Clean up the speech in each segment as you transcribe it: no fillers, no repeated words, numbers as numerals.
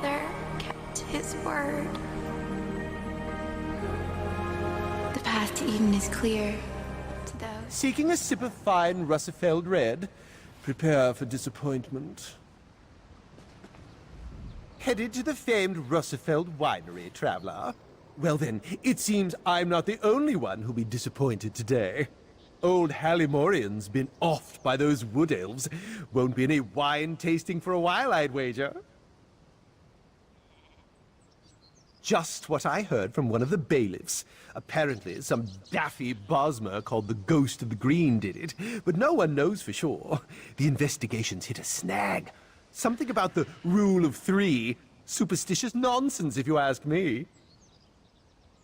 father kept his word. The path to Eden is clear to those. Seeking a sip of fine Russifeld red? Prepare for disappointment. Headed to the famed Russifeld winery, traveler? Well then, it seems I'm not the only one who'll be disappointed today. Old Hallimorian's been offed by those wood elves. Won't be any wine tasting for a while, I'd wager. Just what I heard from one of the bailiffs. Apparently, some daffy Bosmer called the Ghost of the Green did it, but no one knows for sure. The investigation's hit a snag. Something about the rule of three. Superstitious nonsense, if you ask me.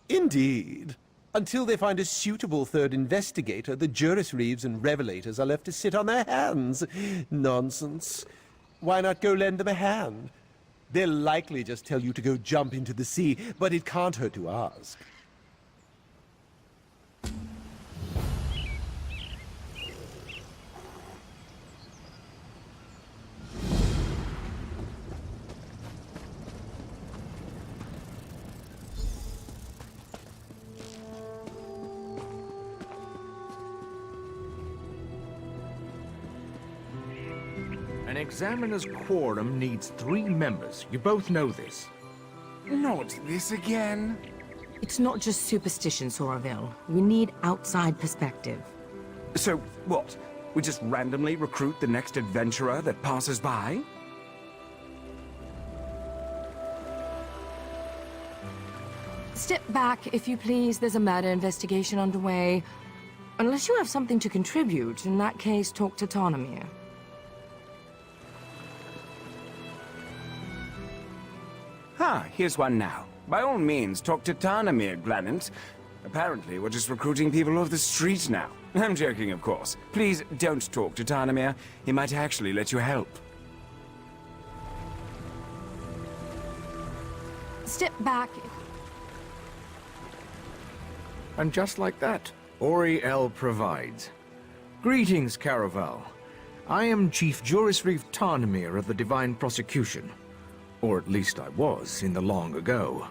Indeed. Until they find a suitable third investigator, the Juris Reeves and Revelators are left to sit on their hands. Nonsense. Why not go lend them a hand? They'll likely just tell you to go jump into the sea, but it can't hurt to ask. An examiner's quorum needs 3 members. You both know this. Not this again. It's not just superstition, Soraville. We need outside perspective. So, what? We just randomly recruit the next adventurer that passes by? Step back, if you please. There's a murder investigation underway. Unless you have something to contribute, in that case, talk to Tamriel. Ah, here's one now. By all means, talk to Tamriel, Granant. Apparently, we're just recruiting people off the street now. I'm joking, of course. Please don't talk to Tamriel. He might actually let you help. Step back. And just like that, Auriel provides. Greetings, Caraval. I am Chief Juris Reeve Tamriel of the Divine Prosecution. Or at least I was, in the long ago.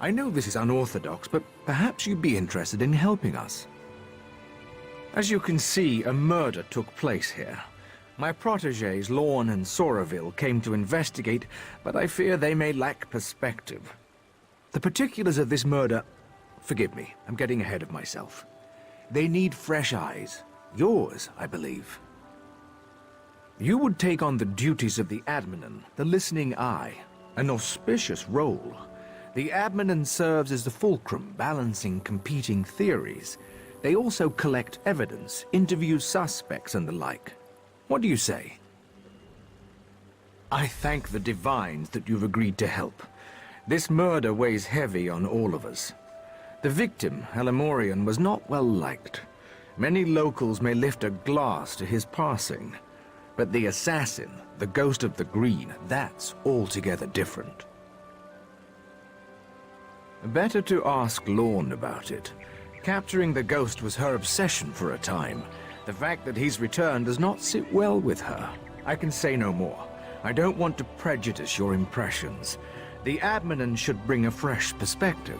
I know this is unorthodox, but perhaps you'd be interested in helping us. As you can see, a murder took place here. My protégés, Lorne and Soraville, came to investigate, but I fear they may lack perspective. The particulars of this murder... Forgive me, I'm getting ahead of myself. They need fresh eyes. Yours, I believe. You would take on the duties of the Adminan, the listening eye, an auspicious role. The Adminan serves as the fulcrum, balancing competing theories. They also collect evidence, interview suspects and the like. What do you say? I thank the Divines that you've agreed to help. This murder weighs heavy on all of us. The victim, Hallimorian, was not well liked. Many locals may lift a glass to his passing. But the assassin, the Ghost of the Green, that's altogether different. Better to ask Lorne about it. Capturing the ghost was her obsession for a time. The fact that he's returned does not sit well with her. I can say no more. I don't want to prejudice your impressions. The Adminan should bring a fresh perspective.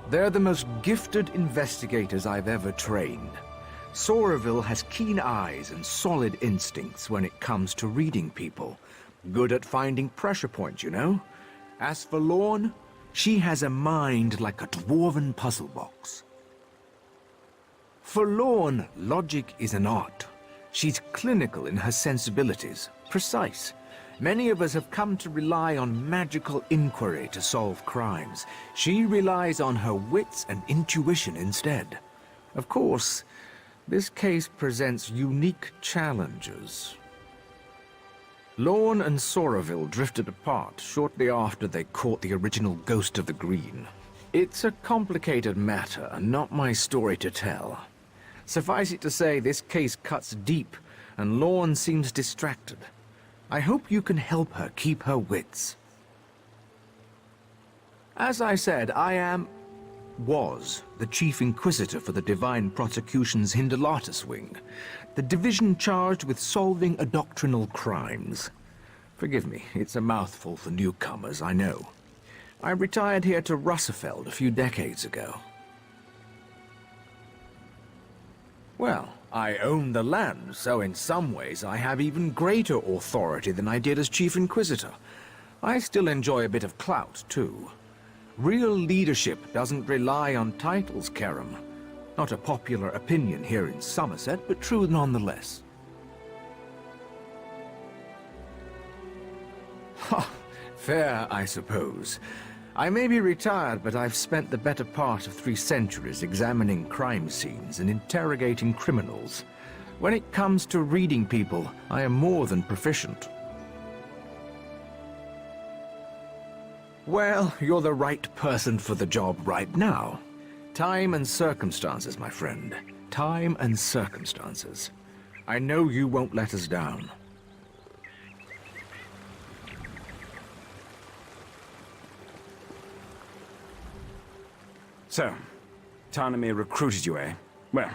They're the most gifted investigators I've ever trained. Soraville has keen eyes and solid instincts when it comes to reading people. Good at finding pressure points, you know? As for Lorne, she has a mind like a dwarven puzzle box. For Lorne, logic is an art. She's clinical in her sensibilities, precise. Many of us have come to rely on magical inquiry to solve crimes. She relies on her wits and intuition instead. Of course, this case presents unique challenges. Lorne and Soraville drifted apart shortly after they caught the original Ghost of the Green. It's a complicated matter and not my story to tell. Suffice it to say, this case cuts deep and Lorne seems distracted. I hope you can help her keep her wits. As I said, was the Chief Inquisitor for the Divine Prosecution's Hindelatus Wing, the division charged with solving adoctrinal crimes. Forgive me, it's a mouthful for newcomers, I know. I retired here to Russefeld a few decades ago. Well, I own the land, so in some ways I have even greater authority than I did as Chief Inquisitor. I still enjoy a bit of clout, too. Real leadership doesn't rely on titles, Kerem. Not a popular opinion here in Summerset, but true nonetheless. Ha! Fair, I suppose. I may be retired, but I've spent the better part of 3 centuries examining crime scenes and interrogating criminals. When it comes to reading people, I am more than proficient. Well, you're the right person for the job right now. Time and circumstances, my friend. Time and circumstances. I know you won't let us down. So, Tamriel recruited you, eh? Well,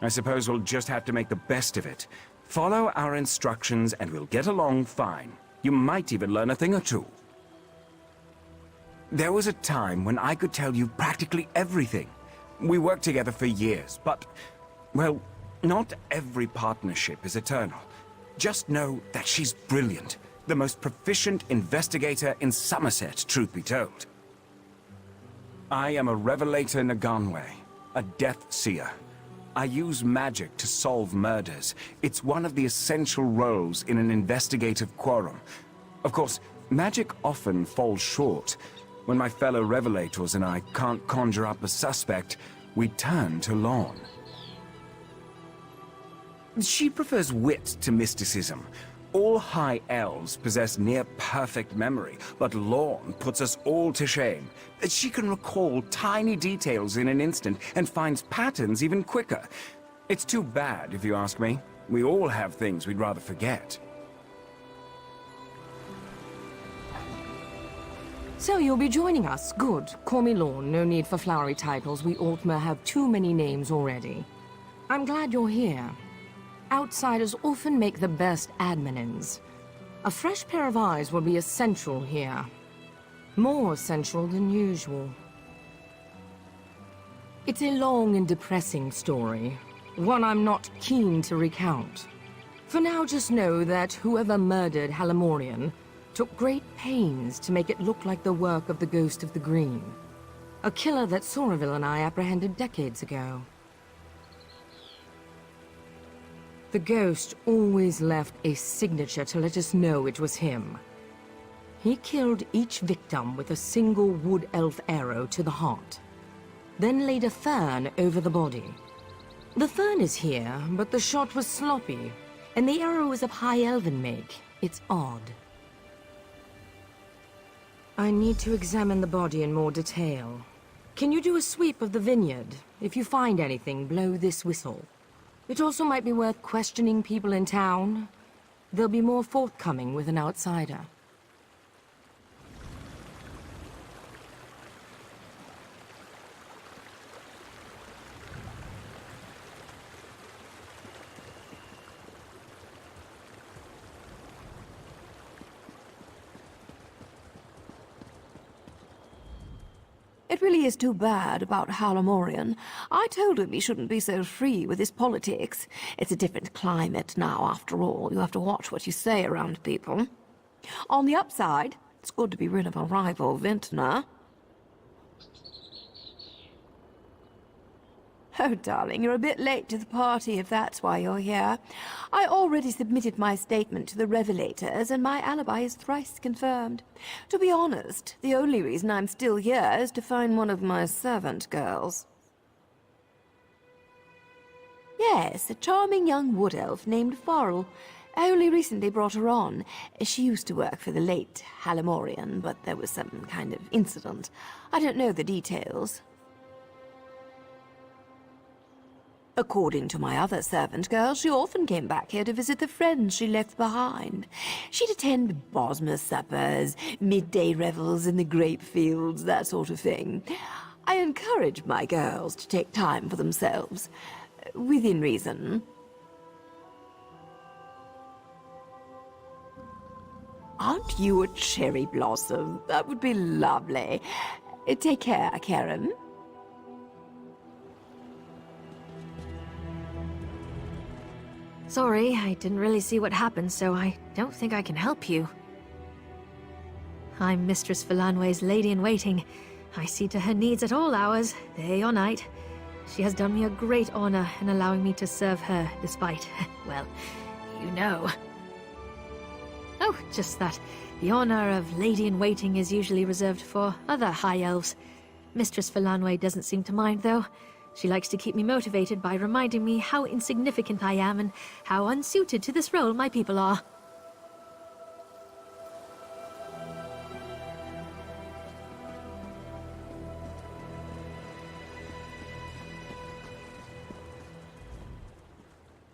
I suppose we'll just have to make the best of it. Follow our instructions and we'll get along fine. You might even learn a thing or two. There was a time when I could tell you practically everything. We worked together for years, but, well, not every partnership is eternal. Just know that she's brilliant. The most proficient investigator in Summerset, truth be told. I am a Revelator Naganwe, a Death Seer. I use magic to solve murders. It's one of the essential roles in an investigative quorum. Of course, magic often falls short. When my fellow Revelators and I can't conjure up a suspect, we turn to Lorne. She prefers wit to mysticism. All High Elves possess near-perfect memory, but Lorne puts us all to shame. She can recall tiny details in an instant and finds patterns even quicker. It's too bad, if you ask me. We all have things we'd rather forget. So you'll be joining us. Good. Call me Lorne. No need for flowery titles. We Altmer have too many names already. I'm glad you're here. Outsiders often make the best adminins. A fresh pair of eyes will be essential here. More essential than usual. It's a long and depressing story. One I'm not keen to recount. For now, just know that whoever murdered Halimorian took great pains to make it look like the work of the Ghost of the Green. A killer that Soraville and I apprehended decades ago. The Ghost always left a signature to let us know it was him. He killed each victim with a single wood elf arrow to the heart, then laid a fern over the body. The fern is here, but the shot was sloppy, and the arrow is of high elven make. It's odd. I need to examine the body in more detail. Can you do a sweep of the vineyard? If you find anything, blow this whistle. It also might be worth questioning people in town. They'll be more forthcoming with an outsider. It really is too bad about Halimorian. I told him he shouldn't be so free with his politics. It's a different climate now, after all. You have to watch what you say around people. On the upside, it's good to be rid of a rival vintner. Oh, darling, you're a bit late to the party if that's why you're here. I already submitted my statement to the Revelators, and my alibi is thrice confirmed. To be honest, the only reason I'm still here is to find one of my servant girls. Yes, a charming young wood elf named Farrell. I only recently brought her on. She used to work for the late Halimorian, but there was some kind of incident. I don't know the details. According to my other servant girl, she often came back here to visit the friends she left behind. She'd attend Bosmer suppers, midday revels in the grape fields, that sort of thing. I encourage my girls to take time for themselves, within reason. Aren't you a cherry blossom? That would be lovely. Take care, Karen. Sorry, I didn't really see what happened, so I don't think I can help you. I'm Mistress Philanwe's lady-in-waiting. I see to her needs at all hours, day or night. She has done me a great honor in allowing me to serve her, despite, well, you know. Oh, just that. The honor of lady-in-waiting is usually reserved for other High Elves. Mistress Philanwe doesn't seem to mind, though. She likes to keep me motivated by reminding me how insignificant I am and how unsuited to this role my people are.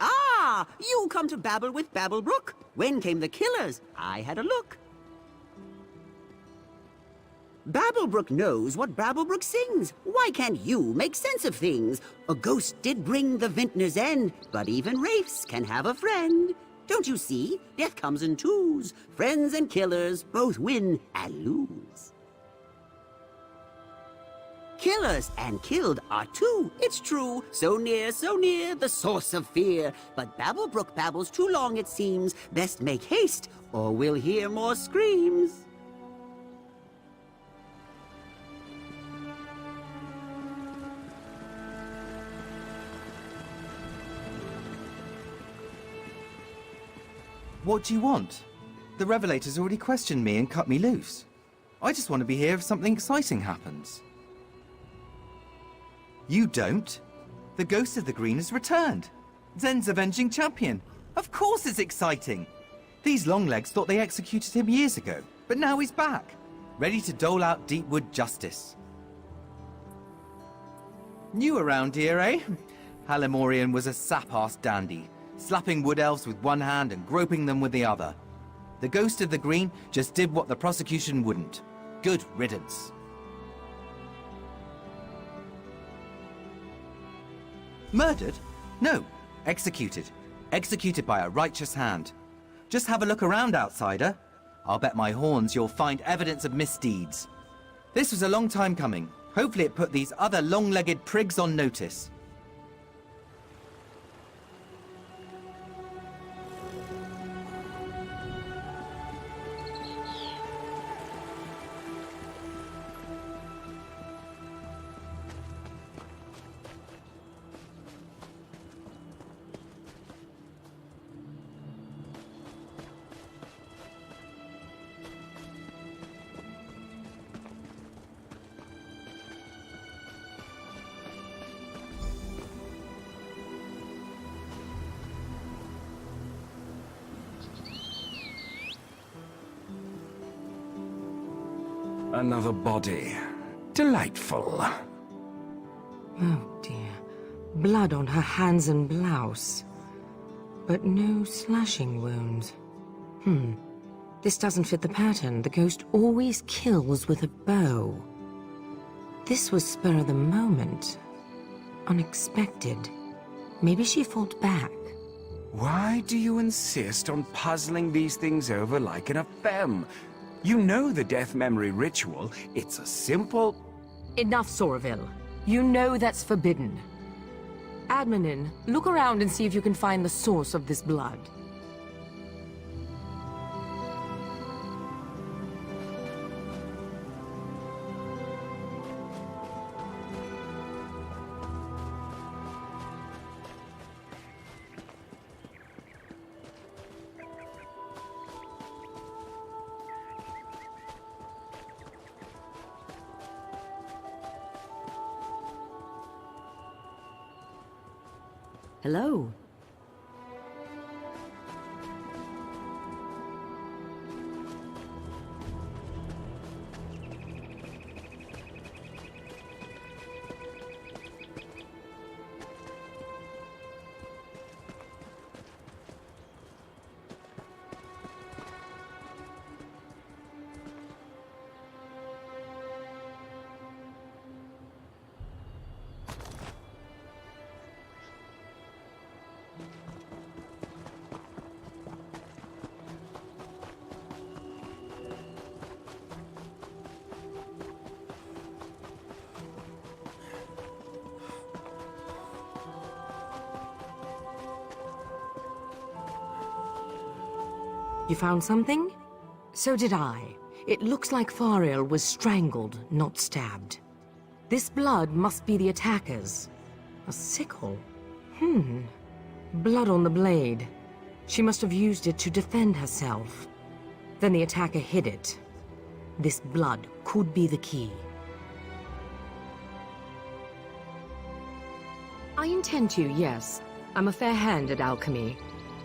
Ah! You come to babble with Babblebrook? When came the killers? I had a look. Babblebrook knows what Babblebrook sings. Why can't you make sense of things? A ghost did bring the vintner's end, but even wraiths can have a friend. Don't you see? Death comes in twos. Friends and killers both win and lose. Killers and killed are two, it's true. So near, the source of fear. But Babblebrook babbles too long, it seems. Best make haste, or we'll hear more screams. What do you want? The Revelators already questioned me and cut me loose. I just want to be here if something exciting happens. You don't? The Ghost of the Green has returned. Zen's avenging champion. Of course it's exciting. These Longlegs thought they executed him years ago, but now he's back, ready to dole out Deepwood justice. New around here, eh? Halimorian was a sap-ass dandy, slapping wood elves with one hand and groping them with the other. The Ghost of the Green just did what the prosecution wouldn't. Good riddance. Murdered? No, executed. Executed by a righteous hand. Just have a look around, outsider. I'll bet my horns you'll find evidence of misdeeds. This was a long time coming. Hopefully it put these other long-legged prigs on notice. Another body. Delightful. Oh dear. Blood on her hands and blouse. But no slashing wounds. This doesn't fit the pattern. The ghost always kills with a bow. This was spur of the moment. Unexpected. Maybe she fought back. Why do you insist on puzzling these things over like an femme? You know the death memory ritual. It's a simple... Enough, Soraville. You know that's forbidden. Admin, look around and see if you can find the source of this blood. Hello. You found something? So did I. It looks like Fariel was strangled, not stabbed. This blood must be the attacker's. A sickle? Blood on the blade. She must have used it to defend herself. Then the attacker hid it. This blood could be the key. I intend to, yes. I'm a fair hand at alchemy.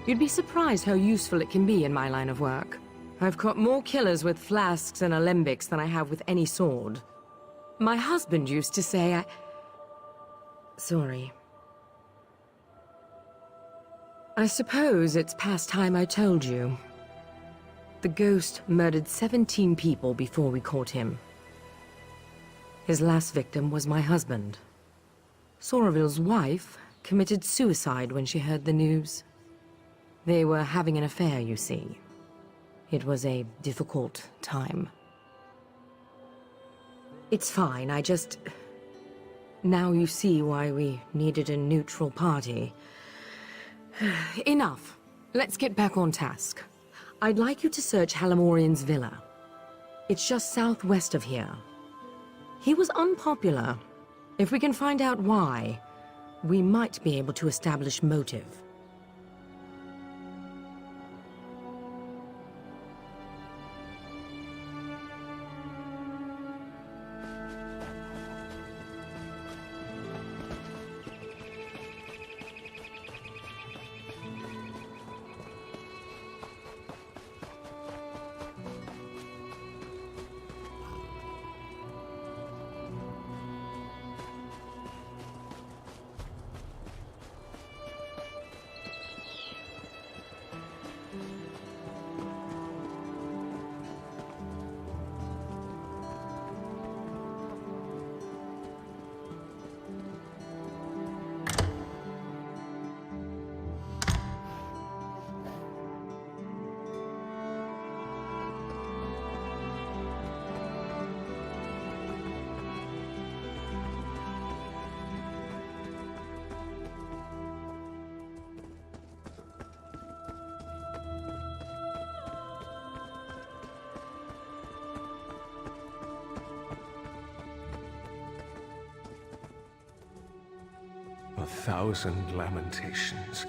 You'd be surprised how useful it can be in my line of work. I've caught more killers with flasks and alembics than I have with any sword. My husband used to say Sorry. I suppose it's past time I told you. The ghost murdered 17 people before we caught him. His last victim was my husband. Soravil's wife committed suicide when she heard the news. They were having an affair, you see. It was a difficult time. It's fine, Now you see why we needed a neutral party. Enough. Let's get back on task. I'd like you to search Halamorian's villa. It's just southwest of here. He was unpopular. If we can find out why, we might be able to establish motive. A thousand lamentations.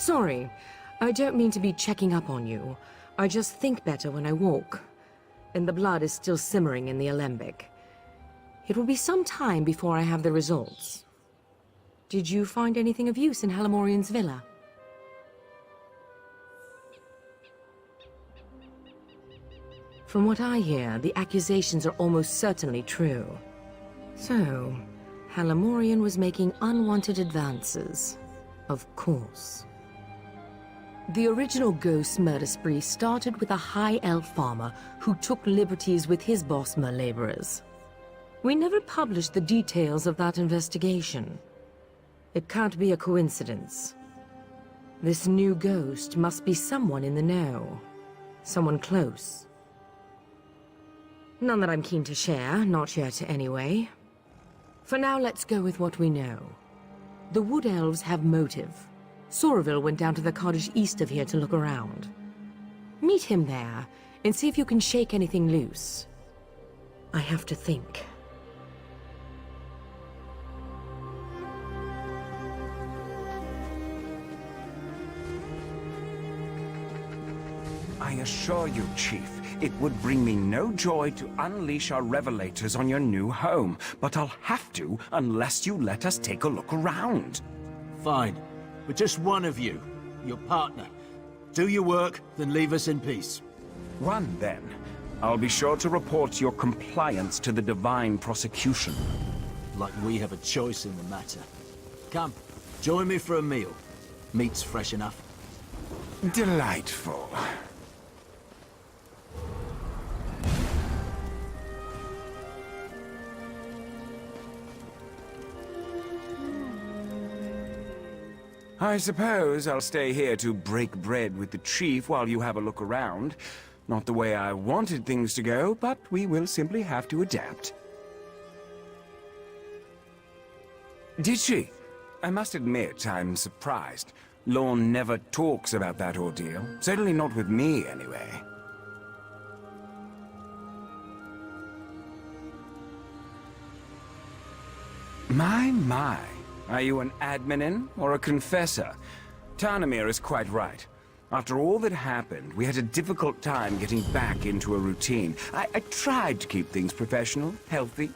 Sorry, I don't mean to be checking up on you. I just think better when I walk. And the blood is still simmering in the alembic. It will be some time before I have the results. Did you find anything of use in Halamorian's villa? From what I hear, the accusations are almost certainly true. So, Halamorian was making unwanted advances. Of course. The original ghost murder spree started with a High Elf farmer who took liberties with his Bosmer laborers. We never published the details of that investigation. It can't be a coincidence. This new ghost must be someone in the know. Someone close. None that I'm keen to share, not yet anyway. For now, let's go with what we know. The Wood Elves have motive. Soraville went down to the cottage east of here to look around. Meet him there, and see if you can shake anything loose. I have to think. I assure you, Chief, it would bring me no joy to unleash our revelators on your new home, but I'll have to unless you let us take a look around. Fine. But just one of you, your partner. Do your work, then leave us in peace. One, then. I'll be sure to report your compliance to the divine prosecution. Like we have a choice in the matter. Come, join me for a meal. Meat's fresh enough. Delightful. I suppose I'll stay here to break bread with the chief while you have a look around. Not the way I wanted things to go, but we will simply have to adapt. Did she? I must admit, I'm surprised. Lorne never talks about that ordeal. Certainly not with me, anyway. My. Are you an adminin or a confessor? Tarnamir is quite right. After all that happened, we had a difficult time getting back into a routine. I tried to keep things professional, healthy,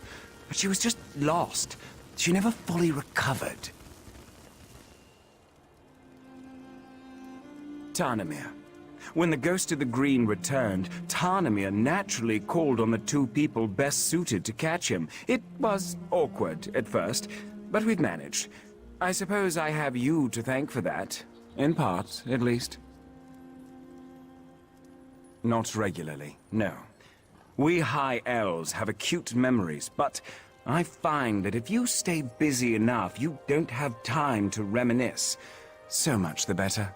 but she was just lost. She never fully recovered. Tarnamir. When the Ghost of the Green returned, Tarnamir naturally called on the two people best suited to catch him. It was awkward at first, but we've managed. I suppose I have you to thank for that. In part, at least. Not regularly, no. We High Elves have acute memories, but I find that if you stay busy enough, you don't have time to reminisce. So much the better.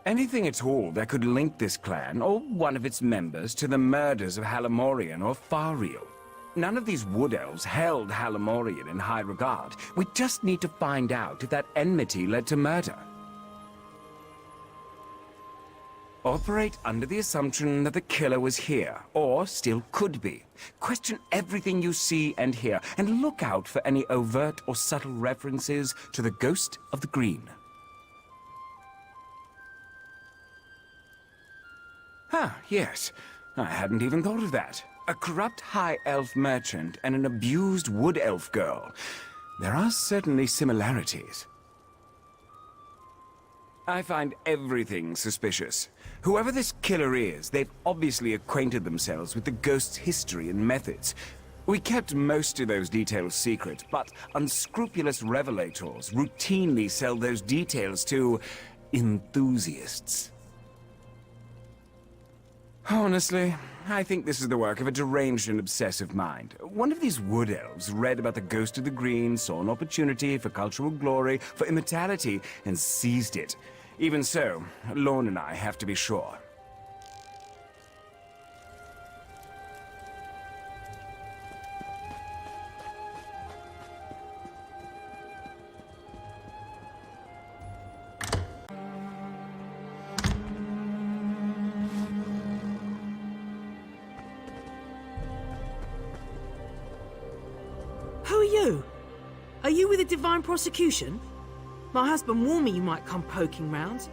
Anything at all that could link this clan, or one of its members, to the murders of Halamorian or Fariel. None of these Wood Elves held Halamorian in high regard. We just need to find out if that enmity led to murder. Operate under the assumption that the killer was here, or still could be. Question everything you see and hear, and look out for any overt or subtle references to the Ghost of the Green. Ah, yes. I hadn't even thought of that. A corrupt High Elf merchant and an abused Wood Elf girl. There are certainly similarities. I find everything suspicious. Whoever this killer is, they've obviously acquainted themselves with the ghost's history and methods. We kept most of those details secret, but unscrupulous revelators routinely sell those details to enthusiasts. Honestly, I think this is the work of a deranged and obsessive mind. One of these Wood Elves read about the Ghost of the Green, saw an opportunity for cultural glory, for immortality, and seized it. Even so, Lorne and I have to be sure. Who are you? Are you with the Divine Prosecution? My husband warned me you might come poking round.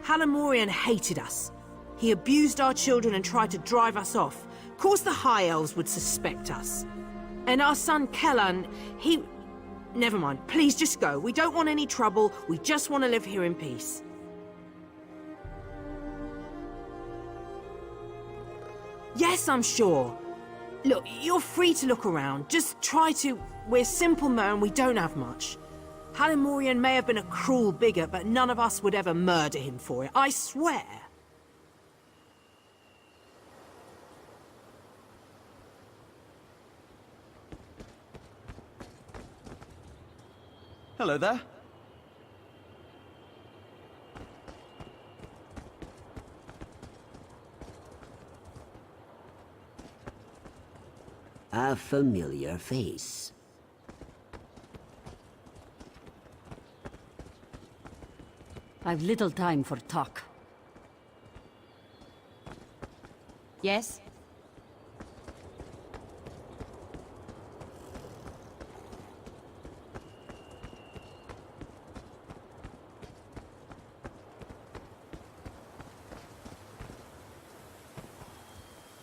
Halamorian hated us. He abused our children and tried to drive us off. Of course the High Elves would suspect us. And our son Kellan, he... Never mind, please just go. We don't want any trouble. We just want to live here in peace. Yes, I'm sure. Look, you're free to look around. Just try to... We're simple men, we don't have much. Halamorian may have been a cruel bigot, but none of us would ever murder him for it, I swear. Hello there. a familiar face. I've little time for talk. Yes?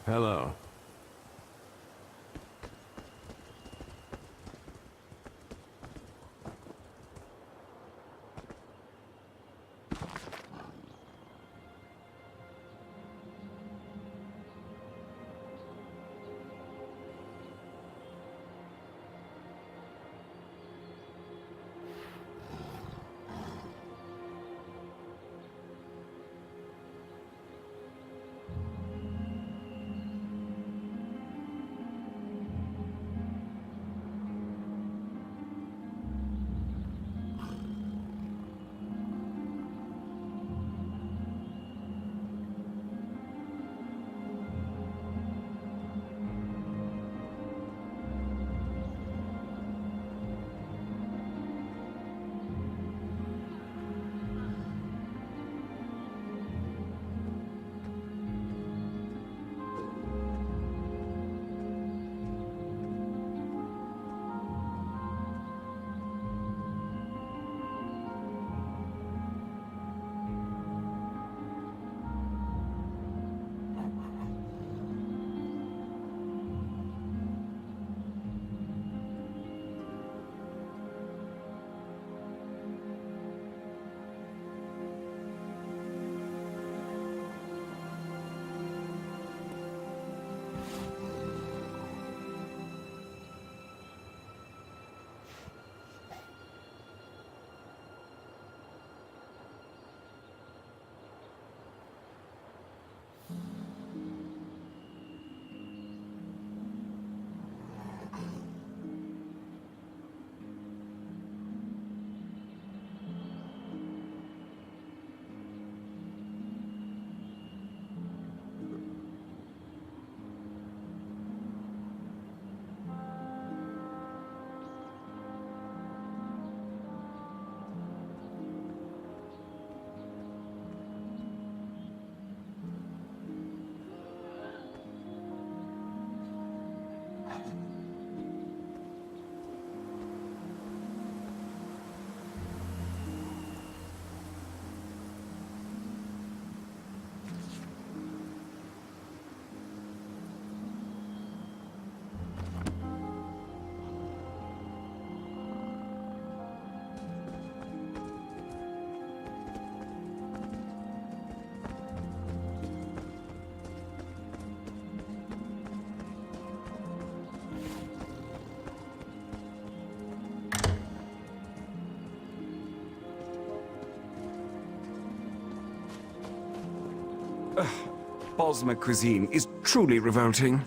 Hello. Bosmer cuisine is truly revolting.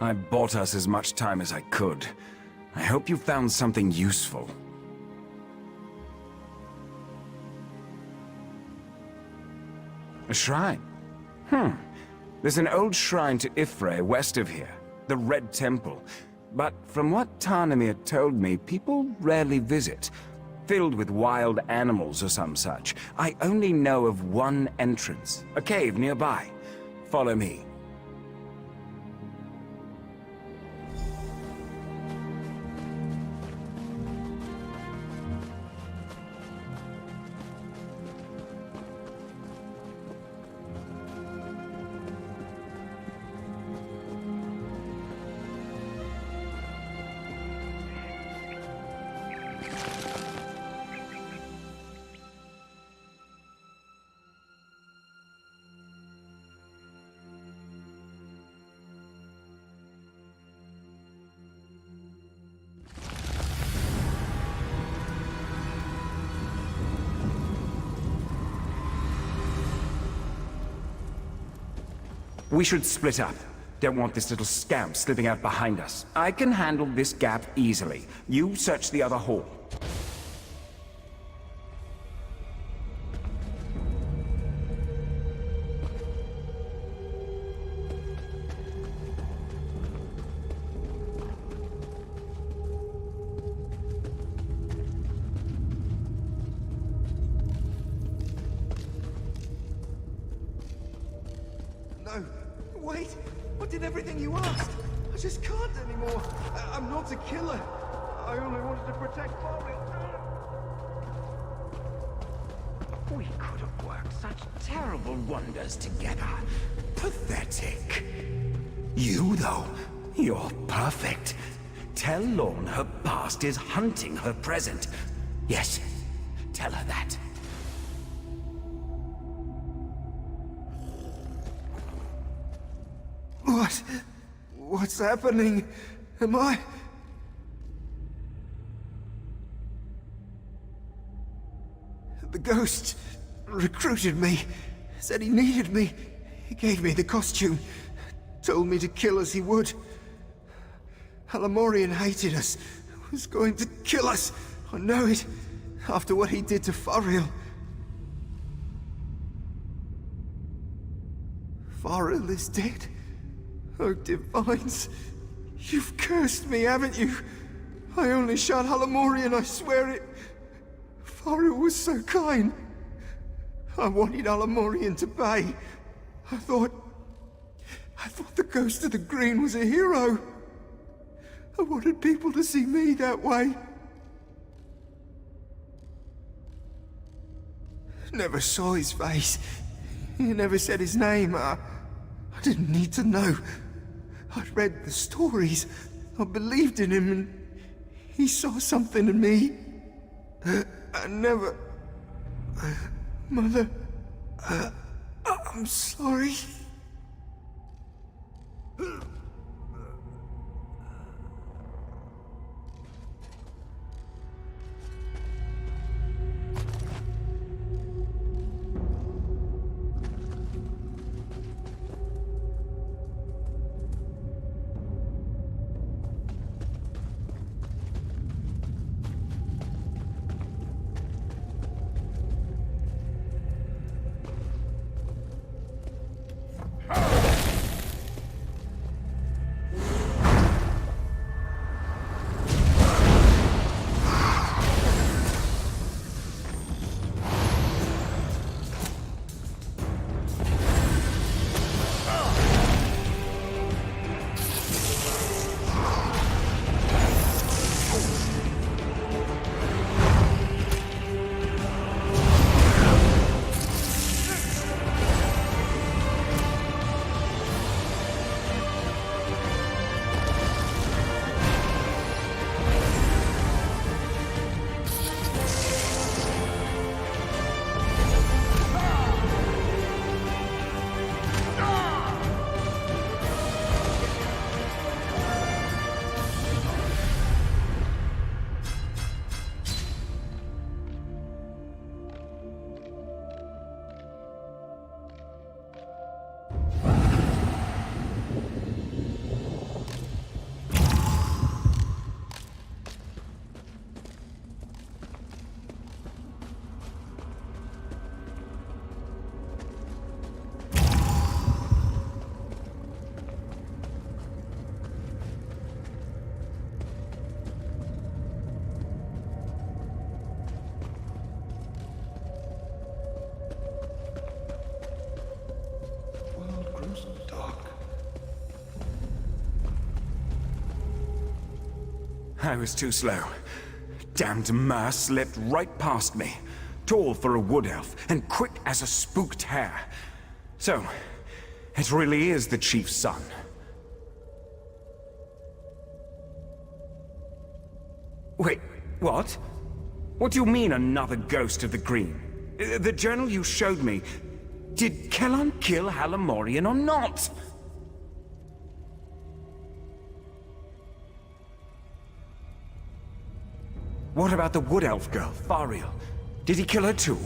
I bought us as much time as I could. I hope you found something useful. A shrine? There's an old shrine to Ifre west of here, the Red Temple. But from what Tarnamir told me, people rarely visit. Filled with wild animals or some such. I only know of one entrance, a cave nearby. Follow me. We should split up. Don't want this little scamp slipping out behind us. I can handle this gap easily. You search the other hall. No, wait! What did everything you asked? I just can't anymore. I'm not a killer. I only wanted to protect Tamriel. We could have worked such terrible wonders together. Pathetic. You, though, you're perfect. Tell Lorne her past is hunting her present. Yes, tell her that. What's happening? Am I... The ghost recruited me, said he needed me. He gave me the costume, told me to kill as he would. Alamorian hated us, was going to kill us. I know it, after what he did to Fariel. Fariel is dead. Oh, Divines, you've cursed me, haven't you? I only shot Alamorian, I swear it. Fariel was so kind. I wanted Alamorian to pay. I thought the Ghost of the Green was a hero. I wanted people to see me that way. Never saw his face. He never said his name. I didn't need to know. I'd read the stories. I believed in him, and he saw something in me. I never... Mother... I'm sorry. I was too slow. Damned Mer slipped right past me. Tall for a wood elf, and quick as a spooked hare. So, it really is the chief's son. Wait, what? What do you mean, another ghost of the green? The journal you showed me, did Kellan kill Alamorian or not? What about the wood elf girl, Fariel? Did he kill her too?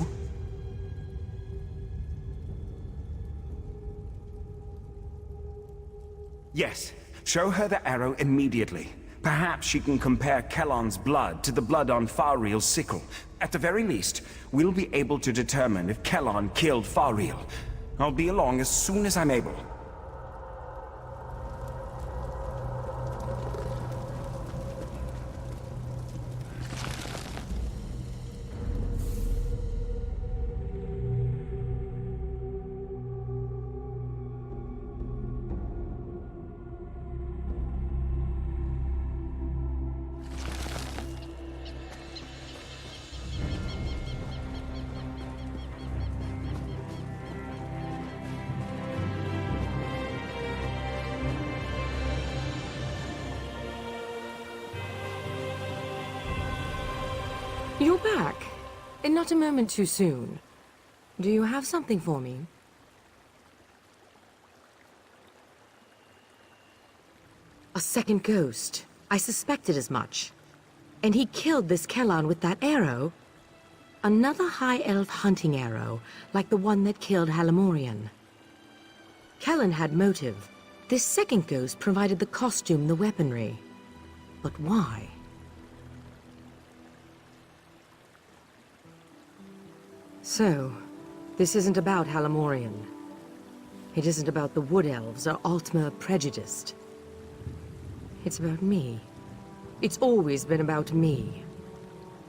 Yes, show her the arrow immediately. Perhaps she can compare Kellan's blood to the blood on Fariel's sickle. At the very least, we'll be able to determine if Kellan killed Fariel. I'll be along as soon as I'm able. You're back. And not a moment too soon. Do you have something for me? A second ghost. I suspected as much. And he killed this Kellan with that arrow. Another High Elf hunting arrow, like the one that killed Halamorian. Kellan had motive. This second ghost provided the costume, the weaponry. But why? So, this isn't about Halamorian. It isn't about the Wood Elves or Altmer prejudiced. It's about me. It's always been about me.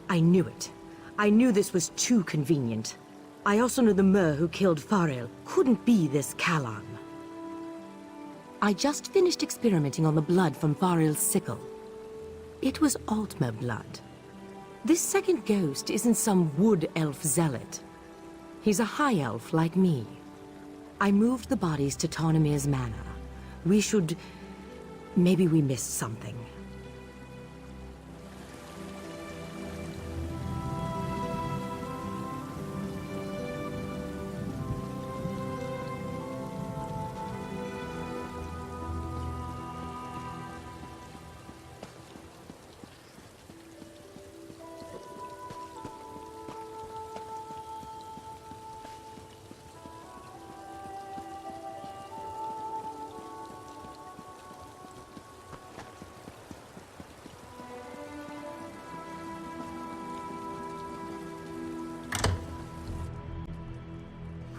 I knew it. I knew this was too convenient. I also knew the Mer who killed Faril couldn't be this Kellan. I just finished experimenting on the blood from Faril's sickle. It was Altmer blood. This second ghost isn't some Wood Elf zealot. He's a High Elf like me. I moved the bodies to Tarnamir's manor. We should... Maybe we missed something.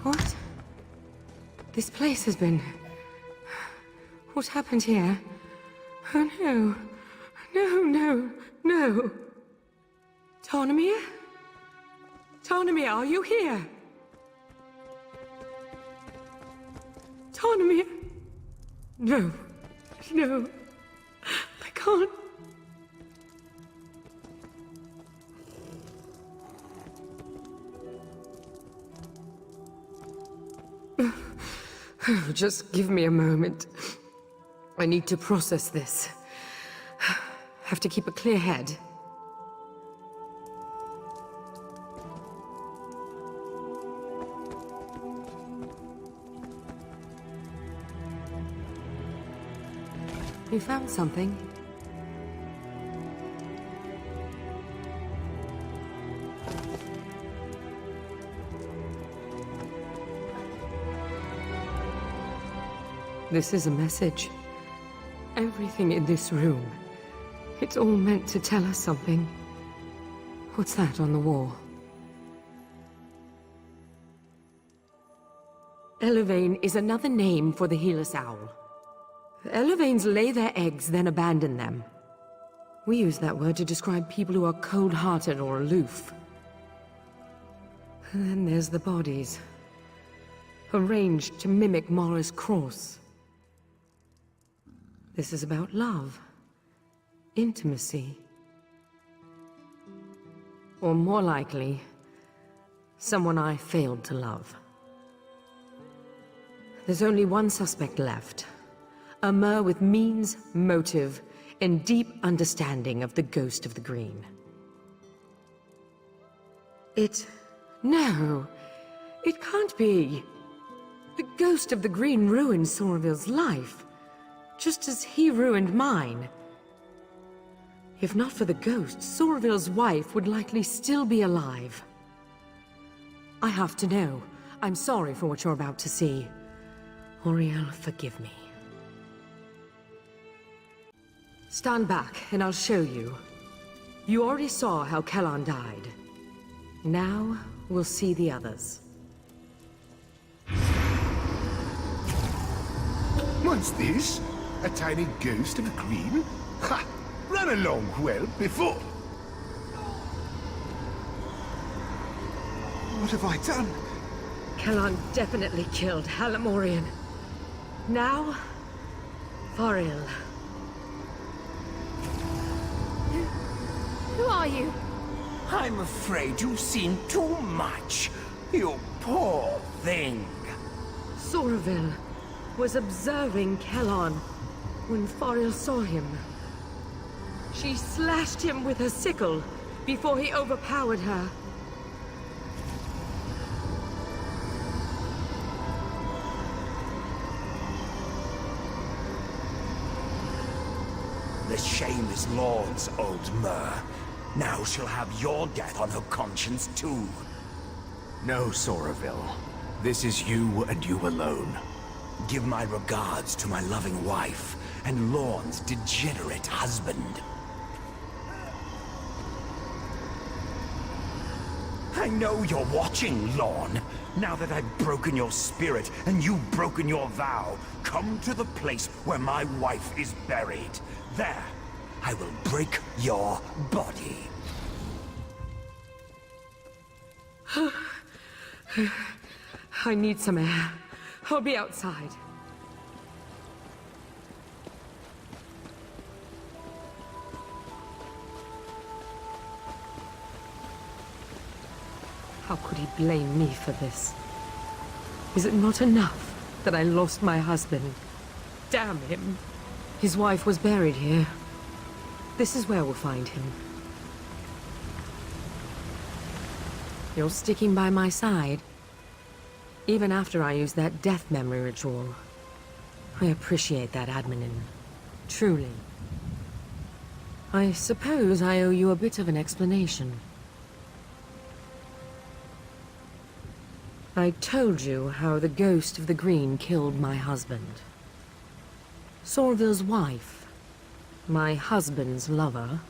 What? This place has been... What happened here? Oh no. No. Tarnamir? Tarnamir, are you here? Tarnamir? No. I can't. Just give me a moment. I need to process this. Have to keep a clear head. You found something? This is a message. Everything in this room. It's all meant to tell us something. What's that on the wall? Elevane is another name for the Helus Owl. Elevanes lay their eggs, then abandon them. We use that word to describe people who are cold-hearted or aloof. And then there's the bodies. Arranged to mimic Mara's cross. This is about love. Intimacy. Or more likely, someone I failed to love. There's only one suspect left. A Mer with means, motive, and deep understanding of the Ghost of the Green. No! It can't be! The Ghost of the Green ruined Soravil's life, just as he ruined mine. If not for the ghost, Soravil's wife would likely still be alive. I have to know. I'm sorry for what you're about to see. Auriel, forgive me. Stand back, and I'll show you. You already saw how Kellan died. Now, we'll see the others. What's this? A tiny ghost of a green? Ha! Run along, well, before... What have I done? Kellan definitely killed Halamorian. Now, Faril. Who are you? I'm afraid you've seen too much. You poor thing. Soravil was observing Kellan when Faril saw him. She slashed him with her sickle, before he overpowered her. The shame is Lord's, old Myr. Now she'll have your death on her conscience too. No, Soraville. This is you and you alone. Give my regards to my loving wife and Lorne's degenerate husband. I know you're watching, Lorne. Now that I've broken your spirit and you've broken your vow, come to the place where my wife is buried. There, I will break your body. I need some air. I'll be outside. How could he blame me for this? Is it not enough that I lost my husband? Damn him. His wife was buried here. This is where we'll find him. You're sticking by my side. Even after I use that death memory ritual. I appreciate that, Admin. Truly. I suppose I owe you a bit of an explanation. I told you how the ghost of the Green killed my husband. Soraville's wife, my husband's lover,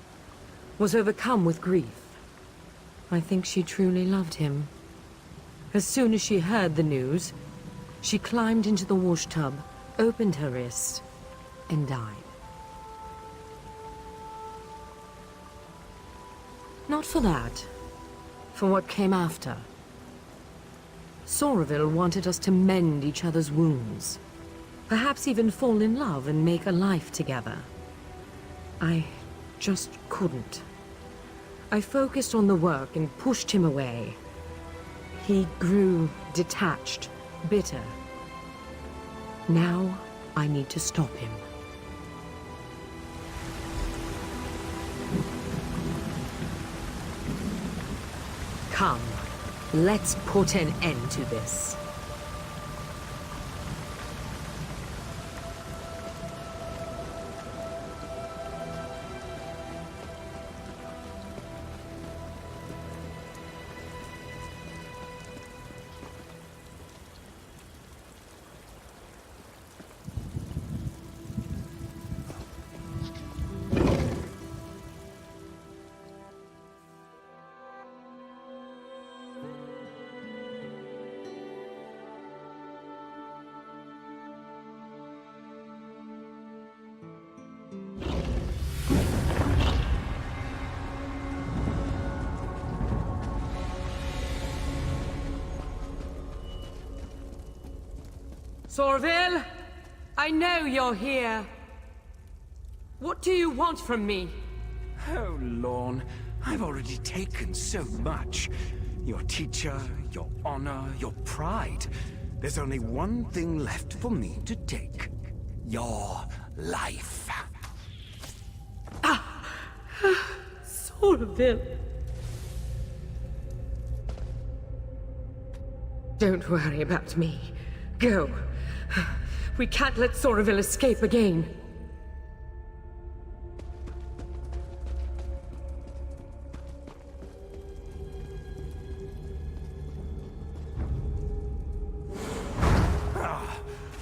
was overcome with grief. I think she truly loved him. As soon as she heard the news, she climbed into the wash tub, opened her wrist, and died. Not for that, for what came after. Soraville wanted us to mend each other's wounds. Perhaps even fall in love and make a life together. I just couldn't. I focused on the work and pushed him away. He grew detached, bitter. Now I need to stop him. Come, let's put an end to this. Soraville, I know you're here. What do you want from me? Oh, Lorne, I've already taken so much. Your teacher, your honor, your pride. There's only one thing left for me to take. Your life. Soraville. Don't worry about me. Go. We can't let Soraville escape again.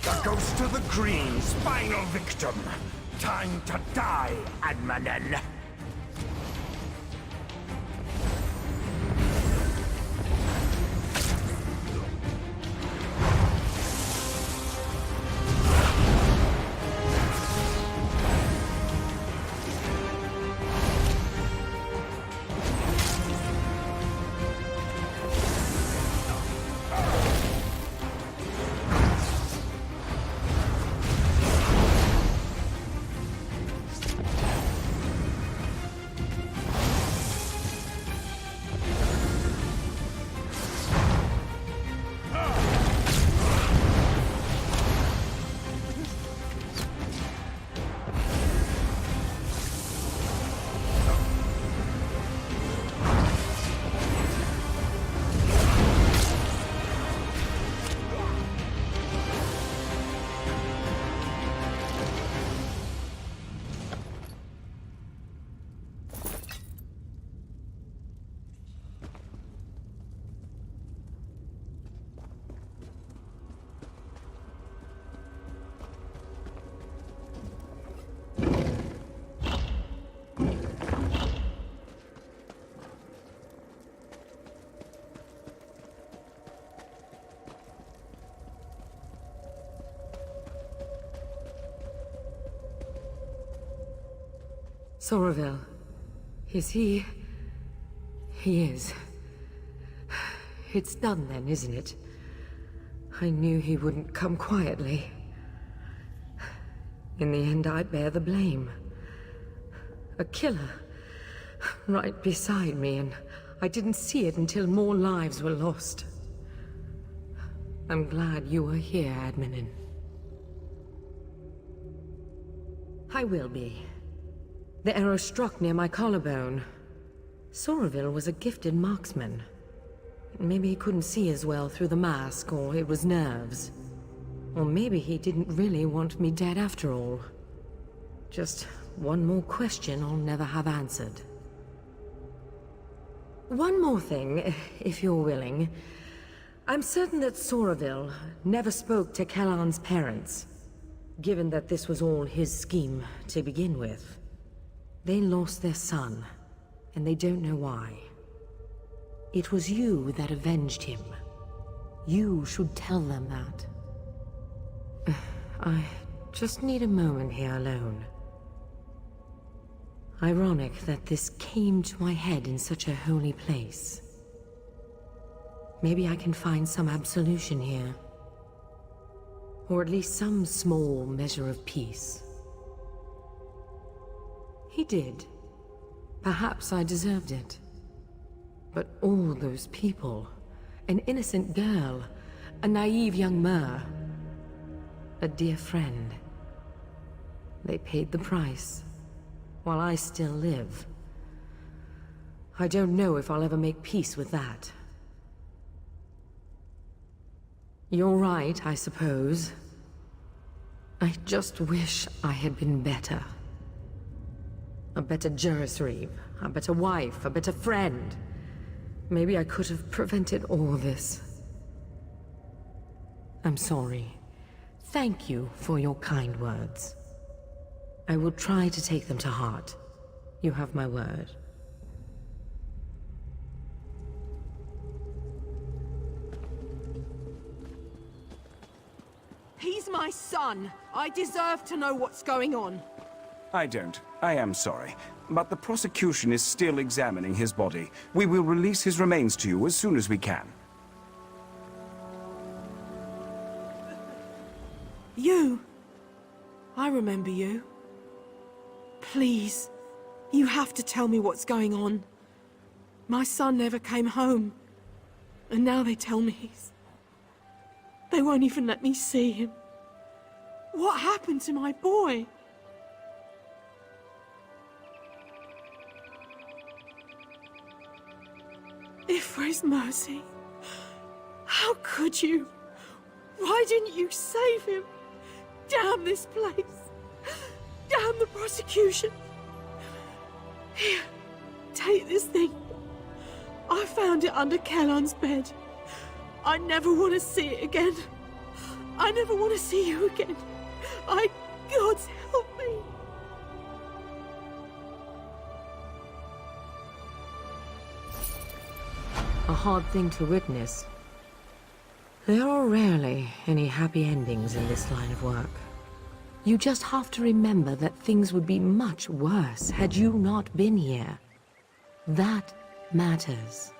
The ghost of the Green's final victim. Time to die, Admanen. Somerville. Is he... He is. It's done then, isn't it? I knew he wouldn't come quietly. In the end, I bear the blame. A killer. Right beside me, and I didn't see it until more lives were lost. I'm glad you were here, Admin. I will be. The arrow struck near my collarbone. Somerville was a gifted marksman. Maybe he couldn't see as well through the mask, or it was nerves. Or maybe he didn't really want me dead after all. Just one more question I'll never have answered. One more thing, if you're willing. I'm certain that Somerville never spoke to Kellan's parents, given that this was all his scheme to begin with. They lost their son, and they don't know why. It was you that avenged him. You should tell them that. I just need a moment here alone. Ironic that this came to my head in such a holy place. Maybe I can find some absolution here. Or at least some small measure of peace. He did. Perhaps I deserved it. But all those people, an innocent girl, a naive young mer, a dear friend, they paid the price, while I still live. I don't know if I'll ever make peace with that. You're right, I suppose. I just wish I had been better. A better Juris Reeve, a better wife, a better friend. Maybe I could have prevented all this. I'm sorry. Thank you for your kind words. I will try to take them to heart. You have my word. He's my son. I deserve to know what's going on. I don't. I am sorry. But the prosecution is still examining his body. We will release his remains to you as soon as we can. You. I remember you. Please. You have to tell me what's going on. My son never came home. And now they tell me he's... They won't even let me see him. What happened to my boy? If for his mercy, how could you? Why didn't you save him? Damn this place. Damn the prosecution. Here, take this thing. I found it under Kellan's bed. I never want to see it again. I never want to see you again. God help me. A hard thing to witness. There are rarely any happy endings in this line of work. You just have to remember that things would be much worse had you not been here. That matters.